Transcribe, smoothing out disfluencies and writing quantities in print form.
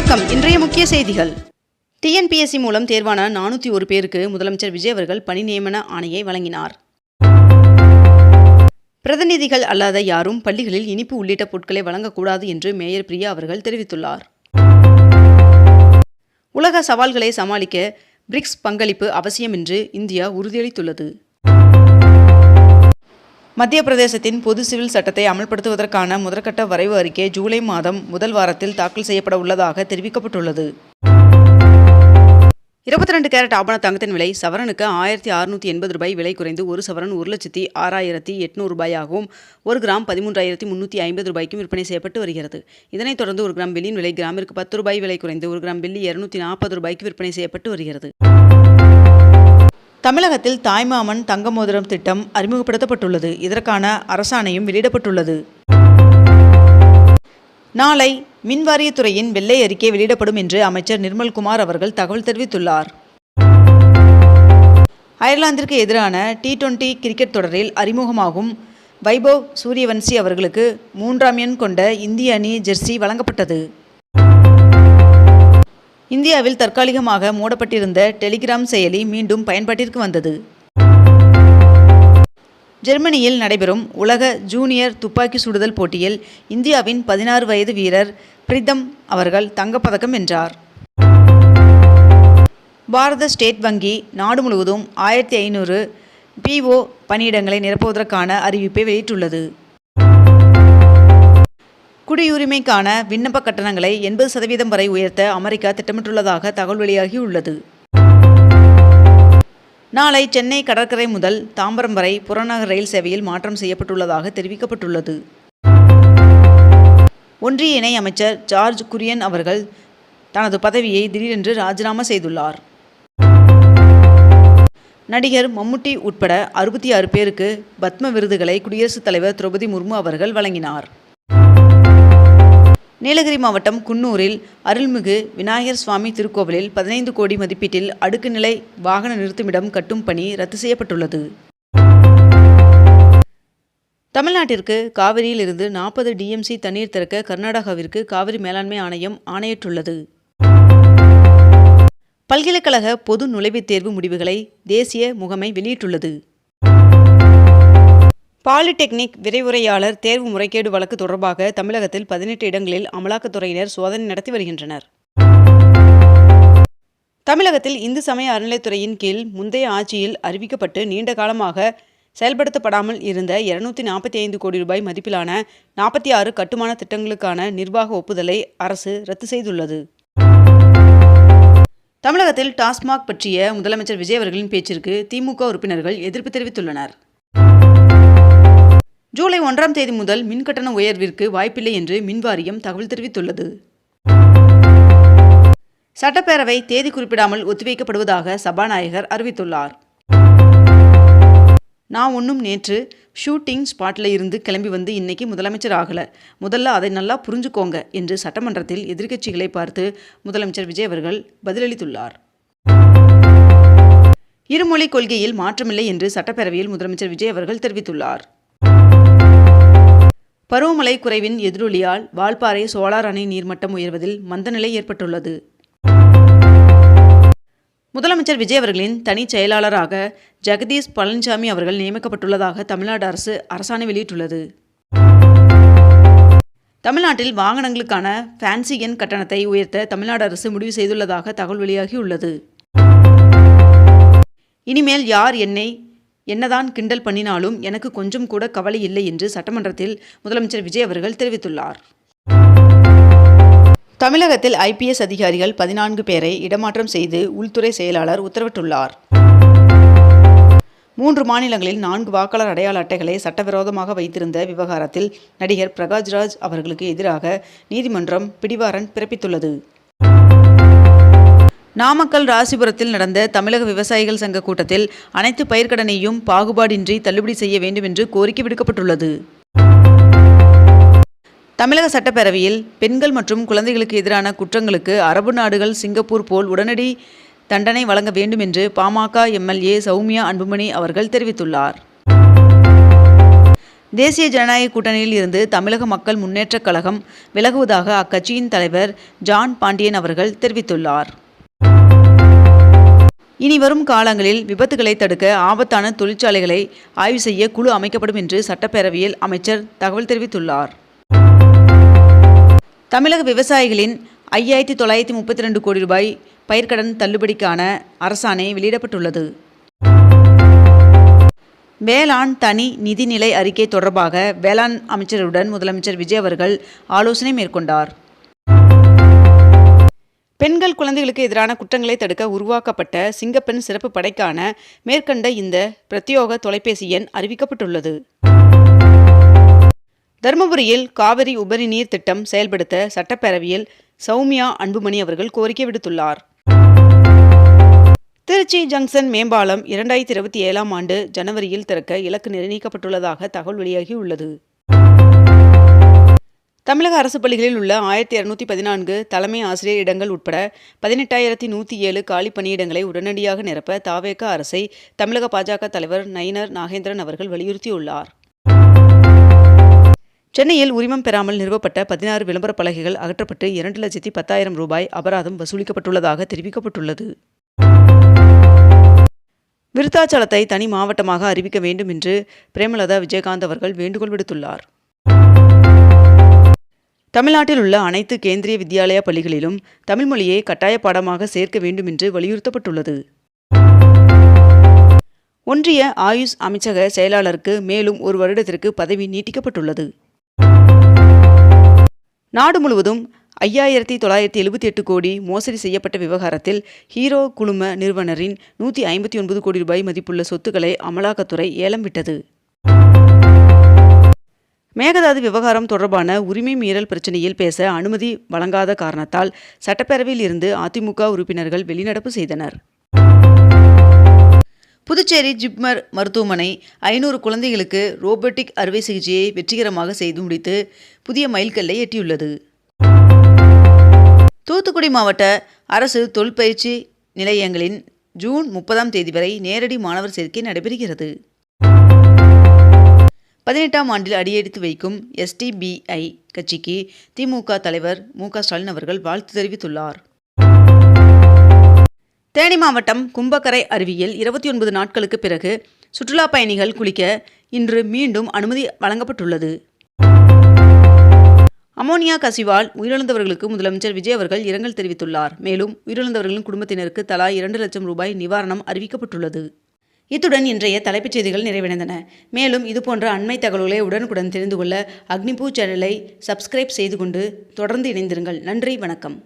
வணக்கம். இன்றைய முக்கிய செய்திகள். டிஎன்பிஎஸ்சி மூலம் தேர்வான 401 பேருக்கு முதலமைச்சர் விஜய் அவர்கள் பணி நியமன ஆணையை வழங்கினார். பிரதிநிதிகள் அல்லாத யாரும் பள்ளிகளில் இனிப்பு உள்ளிட்ட பொருட்களை வழங்கக்கூடாது என்று மேயர் பிரியா அவர்கள் தெரிவித்துள்ளார். உலக சவால்களை சமாளிக்க பிரிக்ஸ் பங்களிப்பு அவசியம் என்று இந்தியா உறுதியளித்துள்ளது. மத்திய பிரதேசத்தின் பொது சிவில் சட்டத்தை அமல்படுத்துவதற்கான முதற்கட்ட வரைவு அறிக்கை ஜூலை மாதம் முதல் வாரத்தில் தாக்கல் செய்யப்பட உள்ளதாக தெரிவிக்கப்பட்டுள்ளது. 22 கேரட் ஆபண தங்கத்தின் விலை சவரனுக்கு 1680 ரூபாய் விலை குறைந்து ஒரு சவரன் 1,06,800 ரூபாயாகவும் 1 கிராம் 13,350 ரூபாய்க்கும் விற்பனை செய்யப்பட்டு வருகிறது. இதனைத் தொடர்ந்து 1 கிராம் வெள்ளியின் விலை கிராமிற்கு 10 ரூபாய் விலை குறைந்து 1 கிராம் வெள்ளி 240 ரூபாய்க்கு விற்பனை செய்யப்பட்டு வருகிறது. தமிழகத்தில் தாய்மாமன் தங்க மோதிரம் திட்டம் அறிமுகப்படுத்தப்பட்டுள்ளது. இதற்கான அரசாணையும் வெளியிடப்பட்டுள்ளது. நாளை மின்வாரியத்துறையின் வெள்ளை அறிக்கை வெளியிடப்படும் என்று அமைச்சர் நிர்மல்குமார் அவர்கள் தகவல் தெரிவித்துள்ளார். அயர்லாந்திற்கு எதிரான T20 கிரிக்கெட் தொடரில் அறிமுகமாகும் வைபவ் சூரியவன்சி அவர்களுக்கு 3ஆம் எண் கொண்ட இந்திய அணி ஜெர்சி வழங்கப்பட்டது. இந்தியாவில் தற்காலிகமாக மூடப்பட்டிருந்த டெலிகிராம் செயலி மீண்டும் பயன்பாட்டிற்கு வந்தது. ஜெர்மனியில் நடைபெறும் உலக ஜூனியர் துப்பாக்கி சுடுதல் போட்டியில் இந்தியாவின் 16 வயது வீரர் பிரிதம் அவர்கள் தங்கப்பதக்கம் வென்றார். பாரத ஸ்டேட் வங்கி நாடு முழுவதும் 1500 PO பணியிடங்களை நிரப்புவதற்கான அறிவிப்பை வெளியிட்டுள்ளது. குடியுரிமைக்கான விண்ணப்ப கட்டணங்களை 80% வரை உயர்த்த அமெரிக்கா திட்டமிட்டுள்ளதாக தகவல் வெளியாகியுள்ளது. நாளை சென்னை கடற்கரை முதல் தாம்பரம் வரை புறநகர் ரயில் சேவையில் மாற்றம் செய்யப்பட்டுள்ளதாக தெரிவிக்கப்பட்டுள்ளது. ஒன்றிய இணை அமைச்சர் ஜார்ஜ் குரியன் அவர்கள் தனது பதவியை திடீரென்று ராஜினாமா செய்துள்ளார். நடிகர் மம்முட்டி உட்பட 66 பேருக்கு பத்ம விருதுகளை குடியரசுத் தலைவர் திரௌபதி முர்மு அவர்கள் வழங்கினார். நீலகிரி மாவட்டம் குன்னூரில் அருள்மிகு விநாயகர் சுவாமி திருக்கோவிலில் 15 கோடி மதிப்பீட்டில் அடுக்கு நிலை வாகன நிறுத்துமிடம் கட்டும் பணி ரத்து செய்யப்பட்டுள்ளது. தமிழ்நாட்டிற்கு காவிரியில் இருந்து 40 DMC தண்ணீர் திறக்க கர்நாடகாவிற்கு காவிரி மேலாண்மை ஆணையம் ஆணையிட்டுள்ளது. பல்கலைக்கழக பொது நுழைவுத் தேர்வு முடிவுகளை தேசிய முகமை வெளியிட்டுள்ளது. பாலிடெக்னிக் விரைவுரையாளர் தேர்வு முறைகேடு வழக்கு தொடர்பாக தமிழகத்தில் 18 இடங்களில் அமலாக்கத்துறையினர் சோதனை நடத்தி வருகின்றனர். தமிழகத்தில் இந்து சமய அறநிலைத்துறையின் கீழ் முந்தைய ஆட்சியில் அறிவிக்கப்பட்டு நீண்ட காலமாக செயல்படுத்தப்படாமல் இருந்த 245 கோடி ரூபாய் மதிப்பிலான 46 கட்டுமான திட்டங்களுக்கான நிர்வாக ஒப்புதலை அரசு ரத்து செய்துள்ளது. தமிழகத்தில் டாஸ்மாக் பற்றிய முதலமைச்சர் விஜய் அவர்களின் பேச்சிற்கு திமுக உறுப்பினர்கள் எதிர்ப்பு தெரிவித்துள்ளனர். ஜூலை 1ஆம் தேதி முதல் மின்கட்டண உயர்விற்கு வாய்ப்பில்லை என்று மின்வாரியம் தகவல் தெரிவித்துள்ளது. சட்டப்பேரவை தேதி குறிப்பிடாமல் ஒத்திவைக்கப்படுவதாக சபாநாயகர் அறிவித்துள்ளார். நான் ஒன்றும் நேற்று ஷூட்டிங் ஸ்பாட்டில் இருந்து கிளம்பி வந்து இன்னைக்கு முதலமைச்சர் ஆகலை, முதல்ல அதை நல்லா புரிஞ்சுக்கோங்க என்று சட்டமன்றத்தில் எதிர்க்கட்சிகளை பார்த்து முதலமைச்சர் விஜய் அவர்கள் பதிலளித்துள்ளார். இருமொழி கொள்கையில் மாற்றமில்லை என்று சட்டப்பேரவையில் முதலமைச்சர் விஜய் அவர்கள் தெரிவித்துள்ளார். பருவமழை குறைவின் எதிரொலியால் வால்பாறை சோலார் அணை நீர்மட்டம் உயர்வதில் மந்தநிலை ஏற்பட்டுள்ளது. முதலமைச்சர் விஜய் அவர்களின் தனி செயலாளராக ஜெகதீஷ் பழனிசாமி அவர்கள் நியமிக்கப்பட்டுள்ளதாக தமிழ்நாடு அரசு அரசாணை வெளியிட்டுள்ளது. தமிழ்நாட்டில் வாகனங்களுக்கான ஃபேன்சி எண் கட்டணத்தை உயர்த்த தமிழ்நாடு அரசு முடிவு செய்துள்ளதாக தகவல் வெளியாகியுள்ளது. இனிமேல் யார் என்னதான் கிண்டல் பண்ணினாலும் எனக்கு கொஞ்சம் கூட கவலை இல்லை என்று சட்டமன்றத்தில் முதலமைச்சர் விஜய் அவர்கள் தெரிவித்துள்ளார். தமிழகத்தில் IPS அதிகாரிகள் 14 பேரை இடமாற்றம் செய்து உள்துறை செயலாளர் உத்தரவிட்டுள்ளார். 3 மாநிலங்களில் 4 வாக்காளர் அடையாள அட்டைகளை சட்டவிரோதமாக வைத்திருந்த விவகாரத்தில் நடிகர் பிரகாஷ்ராஜ் அவர்களுக்கு எதிராக நீதிமன்றம் பிடிவாரண்ட் பிறப்பித்துள்ளது. நாமக்கல் ராசிபுரத்தில் நடந்த தமிழக விவசாயிகள் சங்க கூட்டத்தில் அனைத்து பயிர்க்கடனையும் பாகுபாடின்றி தள்ளுபடி செய்ய வேண்டும் என்று கோரிக்கை விடுக்கப்பட்டுள்ளது. தமிழக சட்டப்பேரவையில் பெண்கள் மற்றும் குழந்தைகளுக்கு எதிரான குற்றங்களுக்கு அரபு நாடுகள் சிங்கப்பூர் போல் உடனடி தண்டனை வழங்க வேண்டும் என்று பாமக MLA சௌமியா அன்புமணி அவர்கள் தெரிவித்துள்ளார். தேசிய ஜனநாயக கூட்டணியில் இருந்து தமிழக மக்கள் முன்னேற்றக் கழகம் விலகுவதாக அக்கட்சியின் தலைவர் ஜான் பாண்டியன் அவர்கள் தெரிவித்துள்ளார். இனி வரும் காலங்களில் விபத்துகளை தடுக்க ஆபத்தான தொழிற்சாலைகளை ஆய்வு செய்ய குழு அமைக்கப்படும் என்று சட்டப்பேரவையில் அமைச்சர் தகவல் தெரிவித்துள்ளார். தமிழக விவசாயிகளின் 5,932 கோடி ரூபாய் பயிர்க்கடன் தள்ளுபடிக்கான அரசாணை வெளியிடப்பட்டுள்ளது. வேளாண் தனி நிதிநிலை அறிக்கை தொடர்பாக வேளாண் அமைச்சருடன் முதலமைச்சர் விஜய் அவர்கள் ஆலோசனை மேற்கொண்டார். பெண்கள் குழந்தைகளுக்கு எதிரான குற்றங்களை தடுக்க உருவாக்கப்பட்ட சிங்கப்பெண் சிறப்பு படைக்கான மேற்கண்ட இந்த பிரத்யோக தொலைபேசி எண் அறிவிக்கப்பட்டுள்ளது. தருமபுரியில் காவிரி உபரி நீர் திட்டம் செயல்படுத்த சட்டப்பேரவையில் சௌமியா அன்புமணி அவர்கள் கோரிக்கை விடுத்துள்ளார். திருச்சி ஜங்ஷன் மேம்பாலம் 2027ஆம் ஆண்டு ஜனவரியில் திறக்க இலக்கு நிர்ணயிக்கப்பட்டுள்ளதாக தகவல் வெளியாகியுள்ளது. தமிழக அரசு பள்ளிகளில் உள்ள 1214 தலைமை ஆசிரியர் இடங்கள் உட்பட 18,107 காலி பணியிடங்களை உடனடியாக நிரப்ப தவேக அரசை தமிழக பாஜக தலைவர் நயினார் நாகேந்திரன் அவர்கள் வலியுறுத்தியுள்ளார். சென்னையில் உரிமம் பெறாமல் நிறுவப்பட்ட 16 விளம்பர பலகைகள் அகற்றப்பட்டு 2,10,000 ரூபாய் அபராதம் வசூலிக்கப்பட்டுள்ளதாக தெரிவிக்கப்பட்டுள்ளது. விருத்தாச்சலத்தை தனி மாவட்டமாக அறிவிக்க வேண்டும் என்று பிரேமலதா விஜயகாந்த் அவர்கள் வேண்டுகோள் விடுத்துள்ளார். தமிழ்நாட்டில் உள்ள அனைத்து கேந்திரிய வித்யாலயா பள்ளிகளிலும் தமிழ் மொழியை கட்டாய பாடமாக சேர்க்க வேண்டும் என்று வலியுறுத்தப்பட்டுள்ளது. ஒன்றிய ஆயுஷ் அமைச்சக செயலாளருக்கு மேலும் 1 வருடத்திற்கு பதவி நீட்டிக்கப்பட்டுள்ளது. நாடு முழுவதும் 5,978 கோடி மோசடி செய்யப்பட்ட விவகாரத்தில் ஹீரோ குழும நிறுவனரின் 159 கோடி ரூபாய் மதிப்புள்ள சொத்துக்களை அமலாக்கத்துறை ஏலம் விட்டது. மேகதாது விவகாரம் தொடர்பான உரிமை மீறல் பிரச்சினையில் பேச அனுமதி வழங்காத காரணத்தால் சட்டப்பேரவையில் இருந்து அதிமுக உறுப்பினர்கள் வெளிநடப்பு செய்தனர். புதுச்சேரி ஜிப்மர் மருத்துவமனை 500 குழந்தைகளுக்கு ரோபோட்டிக் அறுவை சிகிச்சையை வெற்றிகரமாக செய்து முடித்து புதிய மைல்கல்லை எட்டியுள்ளது. தூத்துக்குடி மாவட்ட அரசு தொழிற்பயிற்சி நிலையங்களின் ஜூன் 30ஆம் தேதி வரை நேரடி மாணவர் சேர்க்கை நடைபெறுகிறது. 18ஆம் ஆண்டில் அடியெடுத்து வைக்கும் SDBI கட்சிக்கு திமுக தலைவர் மு.க. ஸ்டாலின் அவர்கள் வாழ்த்து தெரிவித்துள்ளார். தேனி மாவட்டம் கும்பக்கரை அருவியில் 29 நாட்களுக்கு பிறகு சுற்றுலா பயணிகள் குளிக்க இன்று மீண்டும் அனுமதி வழங்கப்பட்டுள்ளது. அமோனியா கசிவால் உயிரிழந்தவர்களுக்கு முதலமைச்சர் விஜய் அவர்கள் இரங்கல் தெரிவித்துள்ளார். மேலும் உயிரிழந்தவர்களின் குடும்பத்தினருக்கு தலா 2 லட்சம் ரூபாய் நிவாரணம் அறிவிக்கப்பட்டுள்ளது. இத்துடன் இன்றைய தலைப்புச் செய்திகள் நிறைவடைந்தன. மேலும் இதுபோன்ற அண்மை தகவல்களை உடனுக்குடன் தெரிந்து கொள்ள அக்னிபூ சேனலை சப்ஸ்கிரைப் செய்து கொண்டு தொடர்ந்து இணைந்திருங்கள். நன்றி, வணக்கம்.